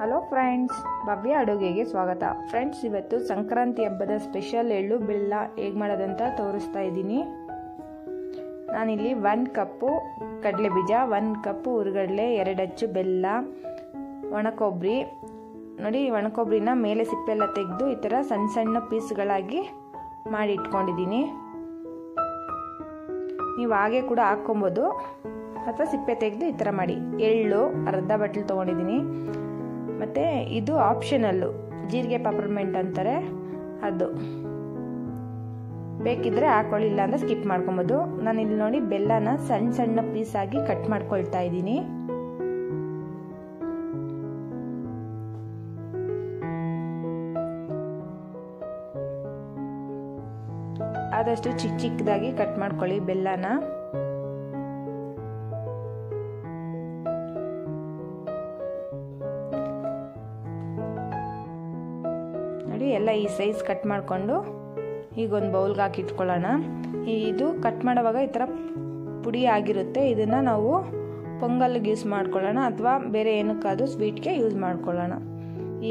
Hello friends, ಭವ್ಯ ಅಡುಗೆಗೆ ಸ್ವಾಗತ. Friends, ಇವತ್ತು ಸಂಕ್ರಾಂತಿ ಹಬ್ಬದ ಸ್ಪೆಷಲ್ ಎಳ್ಳು ಬೆಲ್ಲ ಹೇಗೆ ಮಾಡೋದಂತ ತೋರಿಸ್ತಾ ಇದ್ದೀನಿ. ನಾನಿಲ್ಲಿ 1 ಕಪ್ಪು ಕಡಲೆ ಬೀಜ, 1 ಕಪ್ಪು ಹುರಿಗಡಲೆ, 2 ಅಚ್ಚು ಬೆಲ್ಲ, ಒಣಕೊಬ್ಬರಿ ನೋಡಿ. ಒಣಕೊಬ್ಬರಿನ ಮೇಲೆ ಸಿಪ್ಪೆಲ್ಲ ತೆಗೆದು ಈ ಥರ ಸಣ್ಣ ಸಣ್ಣ ಪೀಸ್ಗಳಾಗಿ ಮಾಡಿ ಇಟ್ಕೊಂಡಿದ್ದೀನಿ. ನೀವು ಹಾಗೆ ಕೂಡ ಹಾಕ್ಕೊಬೋದು ಅಥವಾ ಸಿಪ್ಪೆ ತೆಗೆದು ಈ ಥರ ಮಾಡಿ. ಎಳ್ಳು ಅರ್ಧ ಬಟ್ಲು ತೊಗೊಂಡಿದ್ದೀನಿ. ಮತ್ತು ಇದು ಆಪ್ಷನಲ್ಲು, ಜೀರಿಗೆ ಪೆಪ್ಪರ್ಮೆಂಟ್ ಅಂತಾರೆ, ಅದು ಬೇಕಿದ್ದರೆ ಹಾಕೊಳ್ಳಿಲ್ಲ ಅಂದರೆ ಸ್ಕಿಪ್ ಮಾಡ್ಕೊಬೋದು. ನಾನಿಲ್ಲಿ ನೋಡಿ ಬೆಲ್ಲನ ಸಣ್ಣ ಸಣ್ಣ ಪೀಸಾಗಿ ಕಟ್ ಮಾಡ್ಕೊಳ್ತಾ ಇದ್ದೀನಿ. ಆದಷ್ಟು ಚಿಕ್ಕ ಚಿಕ್ಕದಾಗಿ ಕಟ್ ಮಾಡ್ಕೊಳ್ಳಿ ಬೆಲ್ಲನ. ನೋಡಿ, ಎಲ್ಲ ಈ ಸೈಜ್ ಕಟ್ ಮಾಡಿಕೊಂಡು ಈಗ ಒಂದು ಬೌಲ್ಗೆ ಹಾಕಿ ಇಟ್ಕೊಳ್ಳೋಣ. ಇದು ಕಟ್ ಮಾಡುವಾಗ ಈ ಥರ ಪುಡಿ ಆಗಿರುತ್ತೆ. ಇದನ್ನು ನಾವು ಪೊಂಗಲ್ಗೆ ಯೂಸ್ ಮಾಡ್ಕೊಳ್ಳೋಣ ಅಥವಾ ಬೇರೆ ಏನಕ್ಕಾದ್ರೂ ಸ್ವೀಟ್ಗೆ ಯೂಸ್ ಮಾಡ್ಕೊಳ್ಳೋಣ.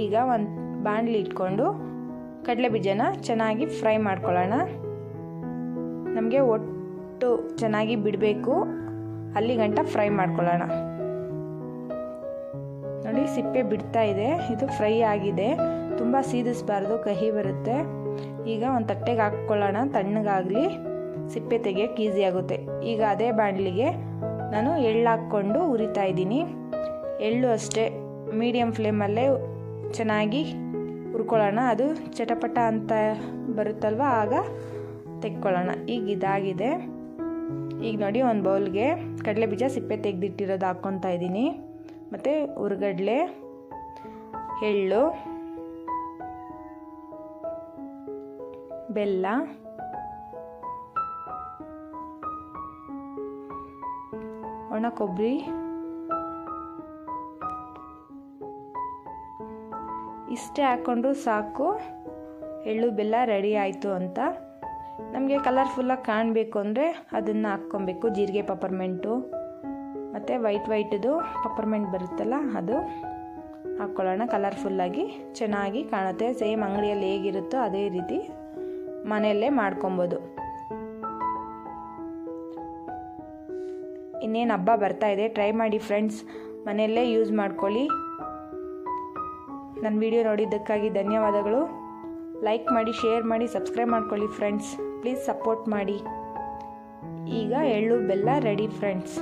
ಈಗ ಒಂದು ಬಾಣಲಿ ಇಟ್ಕೊಂಡು ಕಡಲೆ ಬೀಜನ ಚೆನ್ನಾಗಿ ಫ್ರೈ ಮಾಡ್ಕೊಳ್ಳೋಣ. ನಮಗೆ ಒಟ್ಟು ಚೆನ್ನಾಗಿ ಬಿಡಬೇಕು, ಅಲ್ಲಿ ಗಂಟ ಫ್ರೈ ಮಾಡ್ಕೊಳ್ಳೋಣ. ನೋಡಿ, ಸಿಪ್ಪೆ ಬಿಡ್ತಾ ಇದೆ, ಇದು ಫ್ರೈ ಆಗಿದೆ. ತುಂಬ ಸೀದಿಸಬಾರ್ದು, ಕಹಿ ಬರುತ್ತೆ. ಈಗ ಒಂದು ತಟ್ಟೆಗೆ ಹಾಕ್ಕೊಳ್ಳೋಣ, ತಣ್ಣಗಾಗಲಿ, ಸಿಪ್ಪೆ ತೆಗಿಯೋಕ್ಕೆ ಈಸಿ ಆಗುತ್ತೆ. ಈಗ ಅದೇ ಬಾಣಲಿಗೆ ನಾನು ಎಳ್ಳು ಹಾಕ್ಕೊಂಡು ಹುರಿತಾ ಇದ್ದೀನಿ. ಎಳ್ಳು ಅಷ್ಟೇ ಮೀಡಿಯಮ್ ಫ್ಲೇಮಲ್ಲೇ ಚೆನ್ನಾಗಿ ಹುರ್ಕೊಳ್ಳೋಣ. ಅದು ಚಟಪಟ ಅಂತ ಬರುತ್ತಲ್ವ, ಆಗ ತೆಕ್ಕೊಳ್ಳೋಣ. ಈಗ ಇದಾಗಿದೆ. ಈಗ ನೋಡಿ, ಒಂದು ಬೌಲ್ಗೆ ಕಡಲೆ ಬೀಜ ಸಿಪ್ಪೆ ತೆಗೆದಿಟ್ಟಿರೋದು ಹಾಕ್ಕೊತಾ ಇದ್ದೀನಿ. ಮತ್ತು ಹುರಿಗಡಲೆ, ಎಳ್ಳು, ಬೆಲ್ಲ, ಒಣ ಕೊಬ್ಬರಿ, ಇಷ್ಟೇ ಹಾಕ್ಕೊಂಡ್ರು ಸಾಕು. ಎಳ್ಳು ಬೆಲ್ಲ ರೆಡಿ ಆಯಿತು ಅಂತ. ನಮಗೆ ಕಲರ್ಫುಲ್ಲಾಗಿ ಕಾಣಬೇಕು ಅಂದರೆ ಅದನ್ನು ಹಾಕ್ಕೊಬೇಕು. ಜೀರಿಗೆ ಪೆಪ್ಪರ್ಮೆಂಟು ಮತ್ತು ವೈಟ್ದು ಪೆಪ್ಪರ್ಮೆಂಟ್ ಬರುತ್ತಲ್ಲ, ಅದು ಹಾಕ್ಕೊಳ್ಳೋಣ. ಕಲರ್ಫುಲ್ಲಾಗಿ ಚೆನ್ನಾಗಿ ಕಾಣುತ್ತೆ. ಸೇಮ್ ಅಂಗಡಿಯಲ್ಲಿ ಹೇಗಿರುತ್ತೋ ಅದೇ ರೀತಿ ಮನೆಯಲ್ಲೇ ಮಾಡ್ಕೊಬೋದು. ಇನ್ನೇನು ಹಬ್ಬ ಬರ್ತಾ ಇದೆ, ಟ್ರೈ ಮಾಡಿ ಫ್ರೆಂಡ್ಸ್, ಮನೆಯಲ್ಲೇ ಯೂಸ್ ಮಾಡ್ಕೊಳ್ಳಿ. ನನ್ನ ವಿಡಿಯೋ ನೋಡಿದ್ದಕ್ಕಾಗಿ ಧನ್ಯವಾದಗಳು. ಲೈಕ್ ಮಾಡಿ, ಶೇರ್ ಮಾಡಿ, ಸಬ್ಸ್ಕ್ರೈಬ್ ಮಾಡ್ಕೊಳ್ಳಿ ಫ್ರೆಂಡ್ಸ್. ಪ್ಲೀಸ್ ಸಪೋರ್ಟ್ ಮಾಡಿ. ಈಗ ಎಳ್ಳು ಬೆಲ್ಲ ರೆಡಿ ಫ್ರೆಂಡ್ಸ್.